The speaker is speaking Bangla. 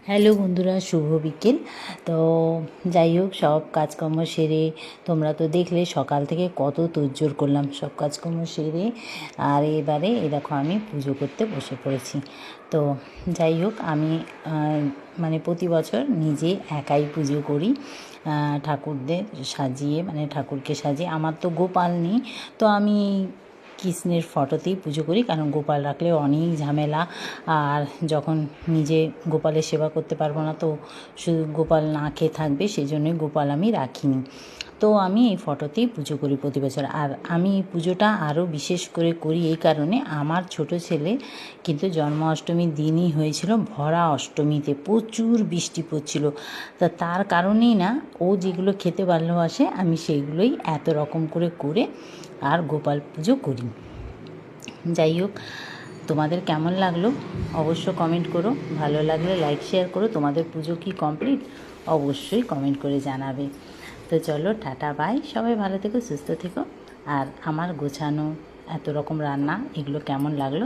হ্যালো বন্ধুরা, শুভ বিকেল। তো যাই হোক, সব কাজকর্ম সেরে তোমরা তো দেখলে সকাল থেকে কত তোড়জোড় করলাম, সব কাজকর্ম সেরে আর এবারে দেখো আমি পুজো করতে বসে পড়েছি। তো যাই হোক, আমি মানে প্রতি বছর নিজে একাই পুজো করি, ঠাকুরদের সাজিয়ে, মানে ঠাকুরকে সাজিয়ে। আমার তো গোপাল নেই, তো আমি কৃষ্ণের ফটোতেই পুজো করি, কারণ গোপাল রাখলে অনেক ঝামেলা। আর যখন নিজে গোপালের সেবা করতে পারবো না, তো শুধু গোপাল না খেয়ে থাকবে, সেই জন্যই গোপাল আমি রাখিনি। তো আমি এই ফটোতেই পুজো করি প্রতি বছর। আর আমি এই পুজোটা আরও বিশেষ করে করি এই কারণে, আমার ছোট ছেলে কিন্তু জন্মাষ্টমীর দিনই হয়েছিল ভরা অষ্টমীতে, প্রচুর বৃষ্টি পড়ছিল। তা তার কারণেই না, ও যেগুলো খেতে ভালোবাসে আমি সেইগুলোই এত রকম করে করে আর গোপাল পুজো করি। যাই হোক, তোমাদের কেমন লাগলো অবশ্য কমেন্ট করো, ভালো লাগলে লাইক শেয়ার করো। তোমাদের পুজো কি কমপ্লিট অবশ্যই কমেন্ট করে জানাবে। তো চলো, টাটা বাই, সবাই ভালো থেকো, সুস্থ থেকো। আর আমার গোছানো এত রকম রান্না এগুলো কেমন লাগলো